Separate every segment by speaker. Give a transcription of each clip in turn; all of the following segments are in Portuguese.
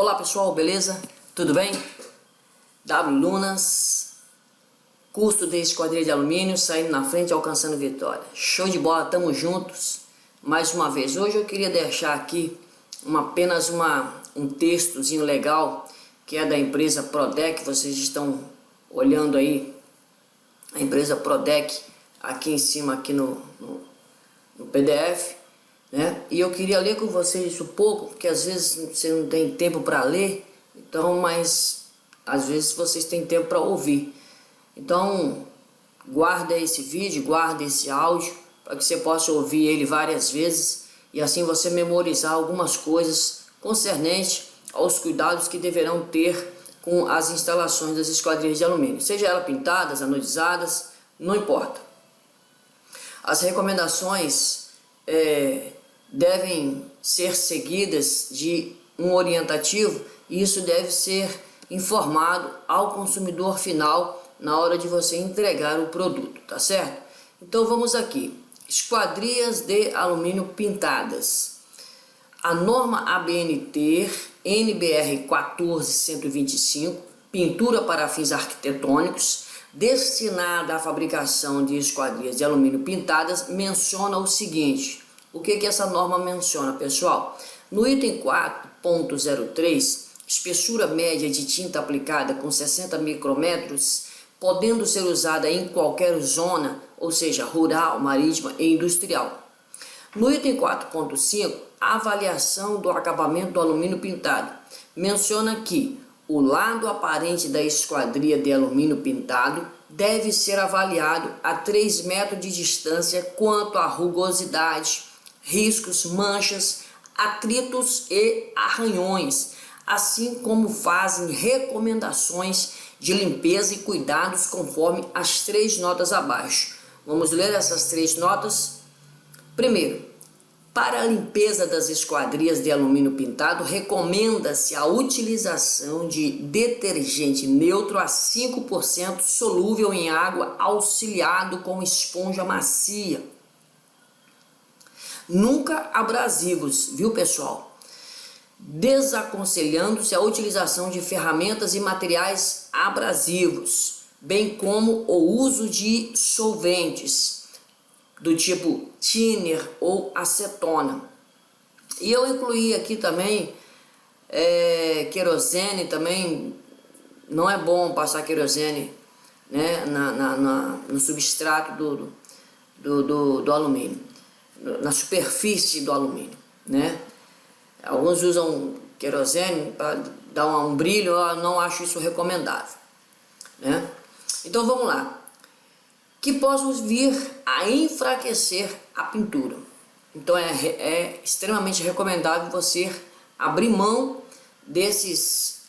Speaker 1: Olá pessoal, beleza? Tudo bem? W Lunas, curso de esquadria de alumínio, saindo na frente, alcançando vitória. Show de bola, tamo juntos mais uma vez. Hoje eu queria deixar aqui apenas um textozinho legal, que é da empresa Prodec. Vocês estão olhando aí a empresa Prodec aqui em cima, aqui no PDF, né? E eu queria ler com vocês isso pouco, porque às vezes você não tem tempo para ler, então, mas às vezes vocês têm tempo para ouvir. Então, guarda esse vídeo, guarda esse áudio, para que você possa ouvir ele várias vezes e assim você memorizar algumas coisas concernentes aos cuidados que deverão ter com as instalações das esquadrias de alumínio, seja elas pintadas, anodizadas, não importa. As recomendações devem ser seguidas de um orientativo, e isso deve ser informado ao consumidor final na hora de você entregar o produto, tá certo? Então vamos aqui, esquadrias de alumínio pintadas. A norma ABNT NBR 14125, pintura para fins arquitetônicos, destinada à fabricação de esquadrias de alumínio pintadas, menciona o seguinte. O que essa norma menciona, pessoal? No item 4.03, espessura média de tinta aplicada com 60 micrômetros, podendo ser usada em qualquer zona, ou seja, rural, marítima e industrial. No item 4.5, a avaliação do acabamento do alumínio pintado, menciona que o lado aparente da esquadria de alumínio pintado deve ser avaliado a 3 metros de distância quanto à rugosidade, riscos, manchas, atritos e arranhões, assim como fazem recomendações de limpeza e cuidados conforme as 3 notas abaixo. Vamos ler essas 3 notas? Primeiro, para a limpeza das esquadrias de alumínio pintado, recomenda-se a utilização de detergente neutro a 5% solúvel em água, auxiliado com esponja macia. Nunca abrasivos, viu pessoal? Desaconselhando-se a utilização de ferramentas e materiais abrasivos, bem como o uso de solventes do tipo thinner ou acetona. E eu incluí aqui também querosene. Também não é bom passar querosene, né, no substrato do alumínio, na superfície do alumínio, né? Alguns usam querosene para dar um brilho, eu não acho isso recomendável, né? Então vamos lá. Que possam vir a enfraquecer a pintura. Então é extremamente recomendável você abrir mão dessas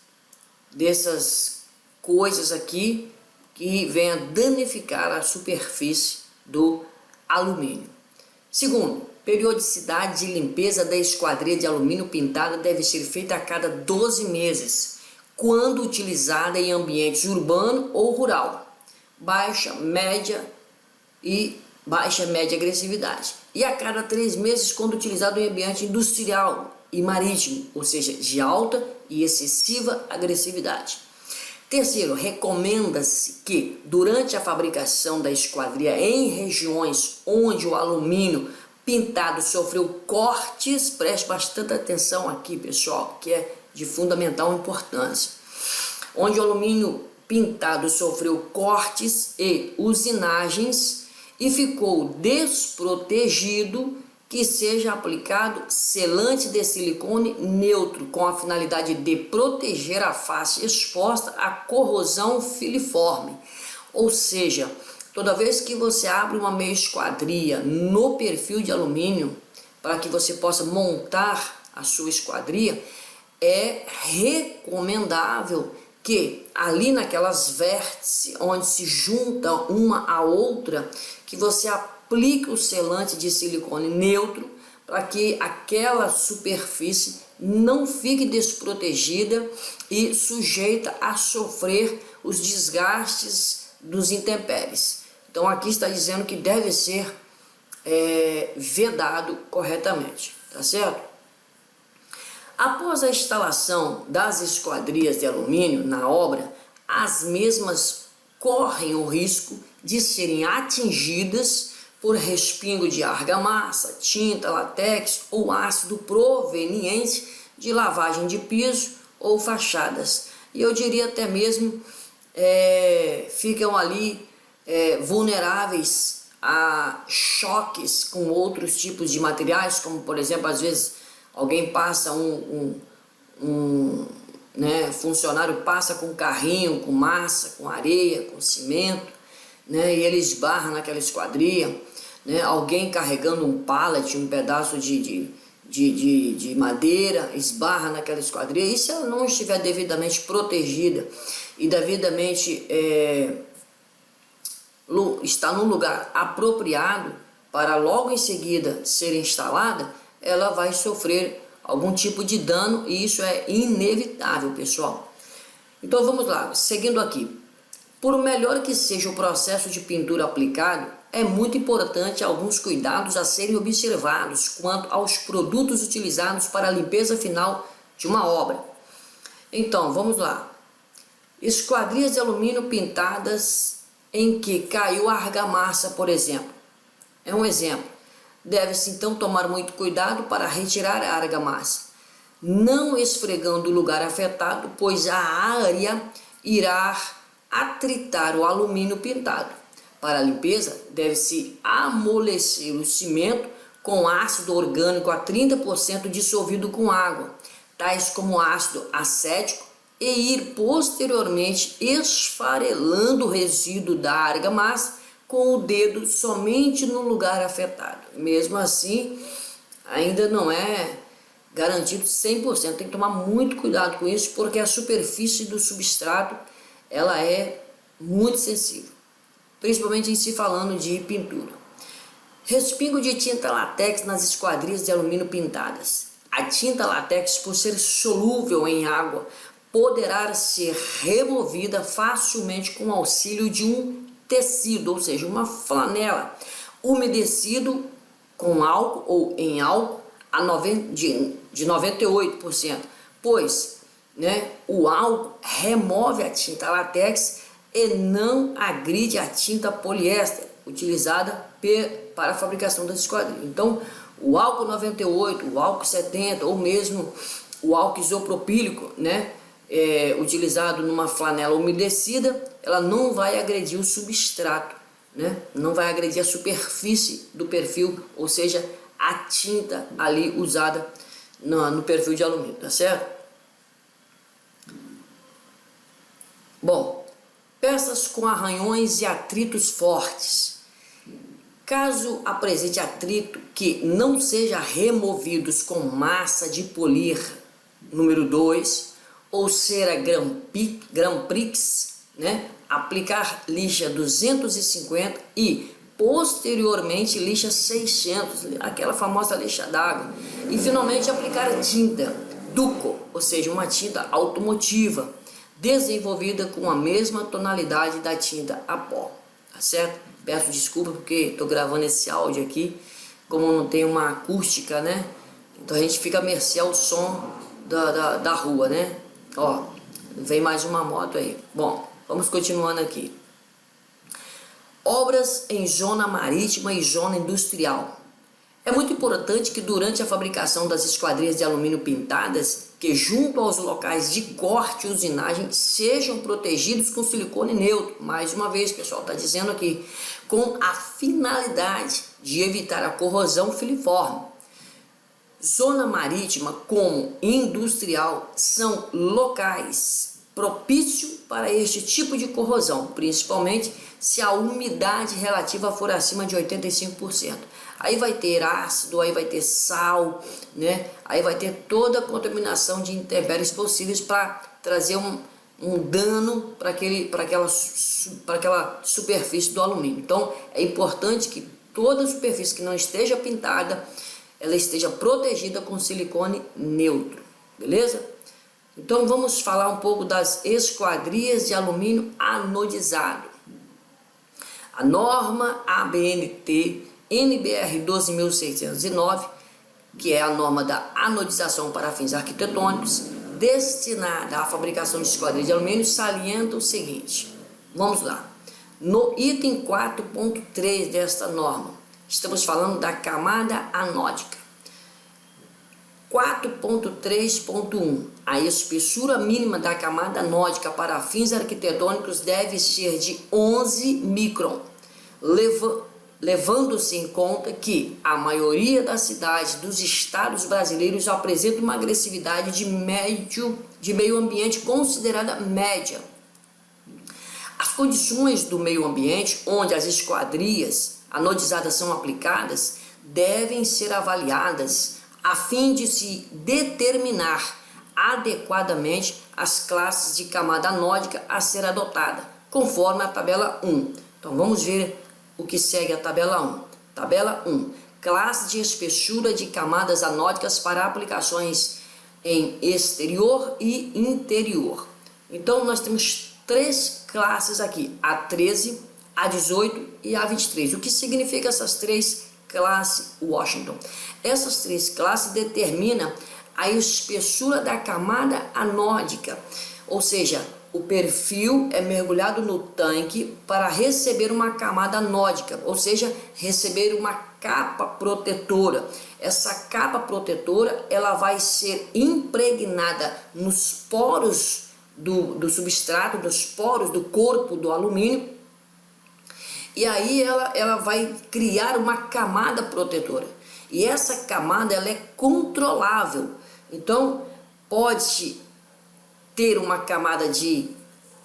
Speaker 1: coisas aqui que venham danificar a superfície do alumínio. Segundo, periodicidade de limpeza da esquadria de alumínio pintada deve ser feita a cada 12 meses, quando utilizada em ambientes urbano ou rural. Baixa, média agressividade. E a cada 3 meses quando utilizado em ambiente industrial e marítimo, ou seja, de alta e excessiva agressividade. Terceiro, recomenda-se que durante a fabricação da esquadria em regiões onde o alumínio pintado sofreu cortes, preste bastante atenção aqui pessoal, que é de fundamental importância, onde o alumínio pintado sofreu cortes e usinagens e ficou desprotegido, que seja aplicado selante de silicone neutro com a finalidade de proteger a face exposta à corrosão filiforme. Ou seja, toda vez que você abre uma meia esquadria no perfil de alumínio, para que você possa montar a sua esquadria, é recomendável que ali naquelas vértices onde se junta uma a outra, que você aplique o selante de silicone neutro para que aquela superfície não fique desprotegida e sujeita a sofrer os desgastes dos intempéries. Então aqui está dizendo que deve ser vedado corretamente, tá certo? Após a instalação das esquadrias de alumínio na obra, as mesmas correm o risco de serem atingidas por respingo de argamassa, tinta, látex ou ácido proveniente de lavagem de piso ou fachadas. E eu diria até mesmo ficam ali vulneráveis a choques com outros tipos de materiais, como por exemplo, às vezes alguém passa funcionário passa com carrinho, com massa, com areia, com cimento, né, e ele esbarra naquela esquadria, né, alguém carregando um pallet, um pedaço de madeira, esbarra naquela esquadria, e se ela não estiver devidamente protegida e devidamente está num lugar apropriado para logo em seguida ser instalada, ela vai sofrer algum tipo de dano, e isso é inevitável, pessoal. Então vamos lá, seguindo aqui. Por melhor que seja o processo de pintura aplicado, é muito importante alguns cuidados a serem observados quanto aos produtos utilizados para a limpeza final de uma obra. Então, vamos lá. Esquadrias de alumínio pintadas em que caiu argamassa, por exemplo. É um exemplo. Deve-se então tomar muito cuidado para retirar a argamassa, não esfregando o lugar afetado, pois a área irá atritar o alumínio pintado. Para a limpeza, deve-se amolecer o cimento com ácido orgânico a 30% dissolvido com água, tais como ácido acético, e ir posteriormente esfarelando o resíduo da argamassa com o dedo somente no lugar afetado. Mesmo assim, ainda não é garantido 100%. Tem que tomar muito cuidado com isso, porque a superfície do substrato ela é muito sensível, principalmente em se falando de pintura. Respingo de tinta látex nas esquadrias de alumínio pintadas. A tinta látex, por ser solúvel em água, poderá ser removida facilmente com o auxílio de um tecido, ou seja, uma flanela, umedecido com álcool ou em álcool de 98%, pois o álcool remove a tinta látex e não agride a tinta poliéster utilizada para a fabricação das esquadrias. Então, o álcool 98, o álcool 70 ou mesmo o álcool isopropílico, utilizado numa flanela umedecida, ela não vai agredir o substrato, não vai agredir a superfície do perfil, ou seja, a tinta ali usada no perfil de alumínio, tá certo? Bom, peças com arranhões e atritos fortes. Caso apresente atrito que não seja removidos com massa de polir número 2 ou cera Grand Prix, aplicar lixa 250 e posteriormente lixa 600, aquela famosa lixa d'água, e finalmente aplicar tinta Duco, ou seja, uma tinta automotiva desenvolvida com a mesma tonalidade da tinta a pó, tá certo? Peço desculpa porque estou gravando esse áudio aqui, como não tem uma acústica, então a gente fica à mercê ao som da rua, Ó, vem mais uma moto aí. Bom, vamos continuando aqui. Obras em zona marítima e zona industrial. É muito importante que durante a fabricação das esquadrias de alumínio pintadas, que junto aos locais de corte e usinagem sejam protegidos com silicone neutro. Mais uma vez, pessoal, está dizendo aqui, com a finalidade de evitar a corrosão filiforme. Zona marítima como industrial são locais propícios para este tipo de corrosão, principalmente se a umidade relativa for acima de 85%. Aí vai ter ácido, aí vai ter sal, aí vai ter toda a contaminação de intempéries possíveis para trazer um dano para aquela superfície do alumínio. Então é importante que toda superfície que não esteja pintada, ela esteja protegida com silicone neutro, beleza? Então vamos falar um pouco das esquadrias de alumínio anodizado. A norma ABNT NBR 12.609 que é a norma da anodização para fins arquitetônicos, destinada à fabricação de esquadrias de alumínio, salienta o seguinte. Vamos lá. No item 4.3 desta norma, estamos falando da camada anódica. 4.3.1. A espessura mínima da camada anódica para fins arquitetônicos deve ser de 11 micron, levando-se em conta que a maioria das cidades dos estados brasileiros apresenta uma agressividade de meio ambiente considerada média. As condições do meio ambiente onde as esquadrias anodizadas são aplicadas devem ser avaliadas a fim de se determinar adequadamente as classes de camada anódica a ser adotada, conforme a tabela 1. Então vamos ver o que segue a tabela 1. Tabela 1. Classe de espessura de camadas anódicas para aplicações em exterior e interior. Então nós temos 3 classes aqui, a 13, a 18 e a 23. O que significa essas 3 classes, Washington? Essas 3 classes determinam a espessura da camada anódica, ou seja, o perfil é mergulhado no tanque para receber uma camada anódica, ou seja, receber uma capa protetora. Essa capa protetora ela vai ser impregnada nos poros do substrato, nos poros do corpo do alumínio, e aí ela vai criar uma camada protetora. E essa camada ela é controlável. Então pode ter uma camada de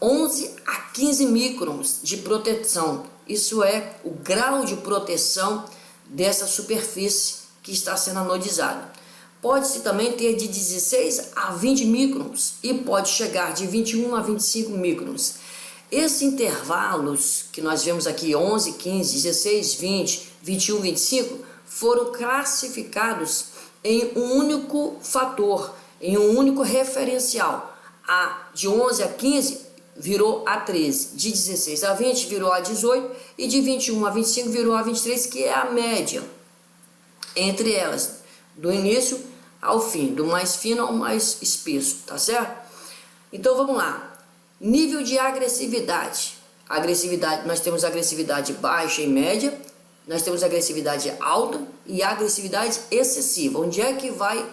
Speaker 1: 11 a 15 microns de proteção. Isso é o grau de proteção dessa superfície que está sendo anodizada. Pode-se também ter de 16 a 20 microns e pode chegar de 21 a 25 microns. Esses intervalos que nós vemos aqui, 11, 15, 16, 20, 21, 25, foram classificados em um único fator, em um único referencial. De 11 a 15 virou a 13, de 16 a 20 virou a 18 e de 21 a 25 virou a 23, que é a média entre elas, do início ao fim, do mais fino ao mais espesso, tá certo? Então vamos lá. Nível de agressividade. Nós temos agressividade baixa e média, nós temos agressividade alta e agressividade excessiva. Onde é que vai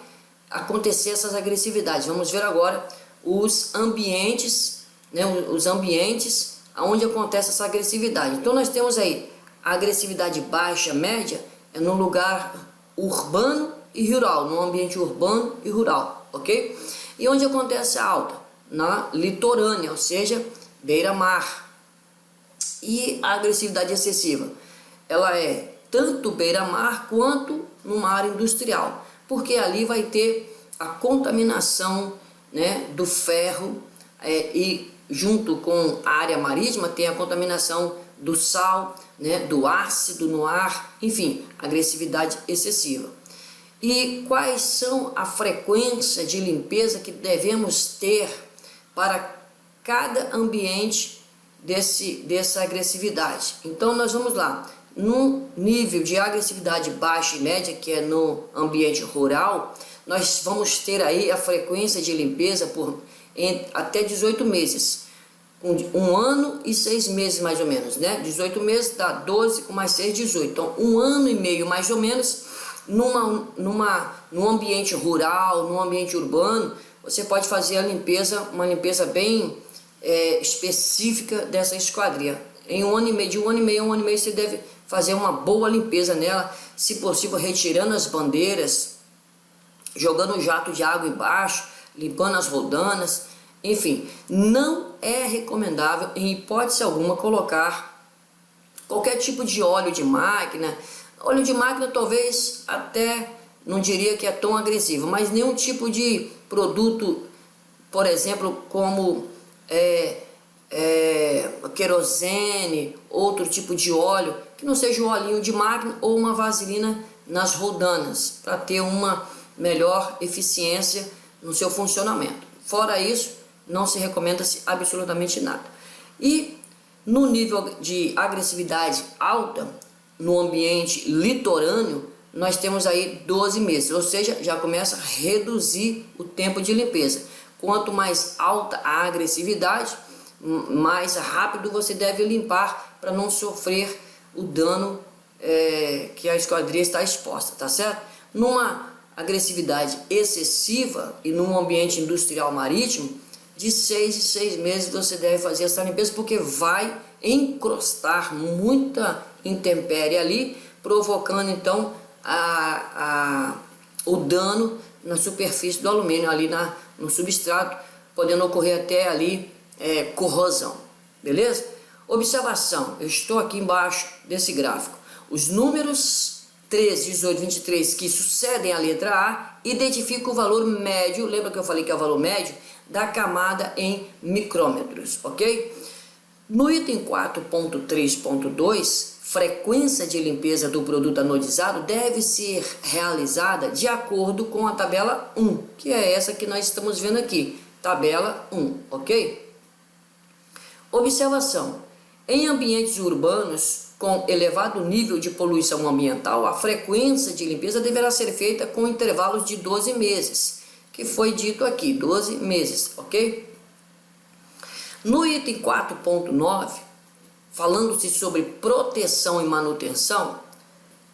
Speaker 1: acontecer essas agressividades? Vamos ver agora os ambientes, né, os ambientes onde acontece essa agressividade. Então nós temos aí a agressividade baixa, média, é no lugar urbano e rural, no ambiente urbano e rural, ok? E onde acontece a alta? Na litorânea, ou seja, beira-mar. E a agressividade excessiva, ela é tanto beira-mar quanto numa área industrial, porque ali vai ter a contaminação, né, do ferro, e junto com a área marítima tem a contaminação do sal, né, do ácido no ar, enfim, agressividade excessiva. E quais são a frequência de limpeza que devemos ter para cada ambiente dessa agressividade? Então nós vamos lá, no nível de agressividade baixa e média, que é no ambiente rural, nós vamos ter aí a frequência de limpeza por até 18 meses, com 1 ano e 6 meses mais ou menos, né? 18 meses dá 12 com mais 6, 18. Então 1 ano e meio mais ou menos, num ambiente rural, num ambiente urbano, você pode fazer a limpeza, uma limpeza bem específica dessa esquadria. Em 1 ano e meio, de 1 ano e meio a 1 ano e meio, você deve fazer uma boa limpeza nela, se possível retirando as bandeiras, jogando um jato de água embaixo, limpando as rodanas, enfim. Não é recomendável, em hipótese alguma, colocar qualquer tipo de óleo de máquina. Óleo de máquina talvez até não diria que é tão agressivo, mas nenhum tipo de produto, por exemplo, como querosene, outro tipo de óleo, que não seja um olhinho de máquina ou uma vaselina nas rodanas, para ter uma melhor eficiência no seu funcionamento. Fora isso, não se recomenda-se absolutamente nada. E no nível de agressividade alta, no ambiente litorâneo, nós temos aí 12 meses, ou seja, já começa a reduzir o tempo de limpeza. Quanto mais alta a agressividade, mais rápido você deve limpar para não sofrer o dano que a esquadria está exposta, tá certo? Numa agressividade excessiva e num ambiente industrial marítimo, de 6 em 6 meses você deve fazer essa limpeza, porque vai encrostar muita intempérie ali, provocando então o dano na superfície do alumínio, ali no substrato, podendo ocorrer até ali corrosão, beleza? Observação, eu estou aqui embaixo desse gráfico, os números 13, 18, 23 que sucedem à letra A identificam o valor médio, lembra que eu falei que é o valor médio da camada em micrômetros, ok? No item 4.3.2, frequência de limpeza do produto anodizado deve ser realizada de acordo com a tabela 1, que é essa que nós estamos vendo aqui, tabela 1, ok? Observação, em ambientes urbanos com elevado nível de poluição ambiental, a frequência de limpeza deverá ser feita com intervalos de 12 meses, que foi dito aqui, 12 meses, ok? No item 4.9, falando-se sobre proteção e manutenção,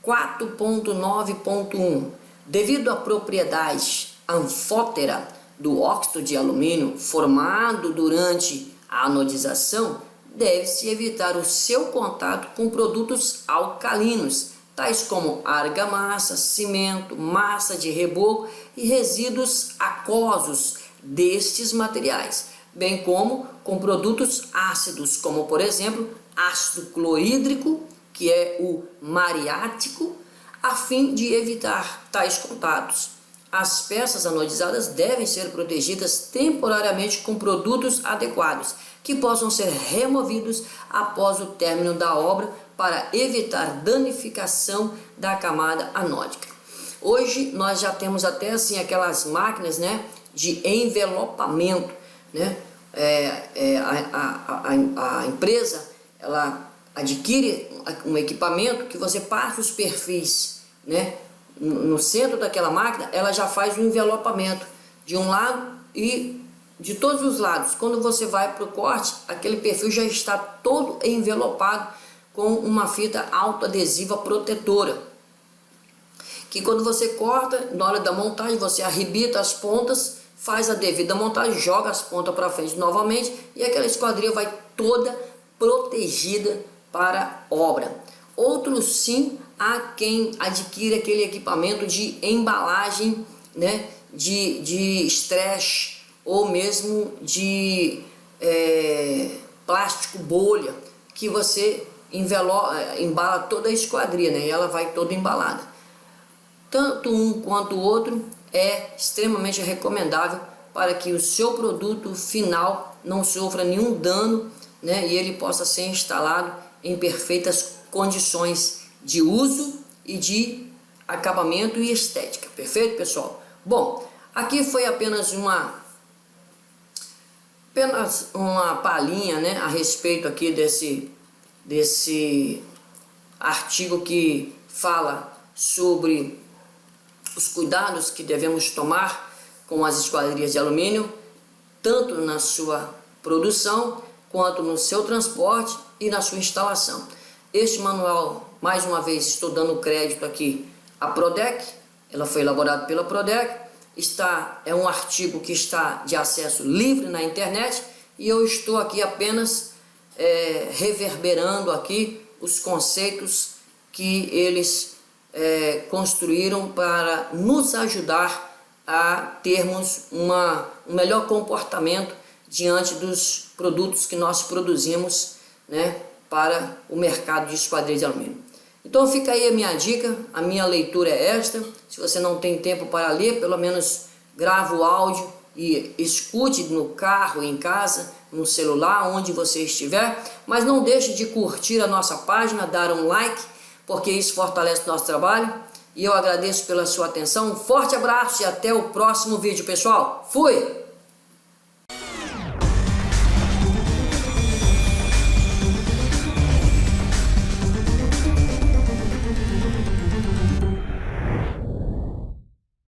Speaker 1: 4.9.1, devido à propriedade anfótera do óxido de alumínio formado durante a anodização, deve-se evitar o seu contato com produtos alcalinos, tais como argamassa, cimento, massa de reboco e resíduos aquosos destes materiais, bem como com produtos ácidos, como por exemplo ácido clorídrico, que é o mariático, a fim de evitar tais contatos. As peças anodizadas devem ser protegidas temporariamente com produtos adequados, que possam ser removidos após o término da obra para evitar danificação da camada anódica. Hoje nós já temos até assim aquelas máquinas, né, de envelopamento, né? A empresa ela adquire um equipamento que você passa os perfis, né? No centro daquela máquina ela já faz o envelopamento de um lado e de todos os lados. Quando você vai para o corte, aquele perfil já está todo envelopado com uma fita autoadesiva protetora, que quando você corta, na hora da montagem, você arrebita as pontas, faz a devida montagem, joga as pontas para frente novamente e aquela esquadria vai toda protegida para a obra. Outros sim, há quem adquire aquele equipamento de embalagem, né, de stretch ou mesmo de plástico bolha, que você embala toda a esquadria, né, e ela vai toda embalada. Tanto um quanto o outro é extremamente recomendável para que o seu produto final não sofra nenhum dano, né, e ele possa ser instalado em perfeitas condições de uso e de acabamento e estética. Perfeito, pessoal? Bom, aqui foi apenas uma palhinha, né, a respeito aqui desse artigo que fala sobre os cuidados que devemos tomar com as esquadrias de alumínio, tanto na sua produção quanto no seu transporte e na sua instalação. Este manual, mais uma vez, estou dando crédito aqui à Prodec, ela foi elaborada pela Prodec, é um artigo que está de acesso livre na internet e eu estou aqui apenas reverberando aqui os conceitos que eles construíram para nos ajudar a termos um melhor comportamento diante dos produtos que nós produzimos, né, para o mercado de esquadrias de alumínio. Então fica aí a minha dica, a minha leitura é esta. Se você não tem tempo para ler, pelo menos grava o áudio e escute no carro, em casa, no celular, onde você estiver. Mas não deixe de curtir a nossa página, dar um like, porque isso fortalece o nosso trabalho. E eu agradeço pela sua atenção, um forte abraço e até o próximo vídeo, pessoal. Fui!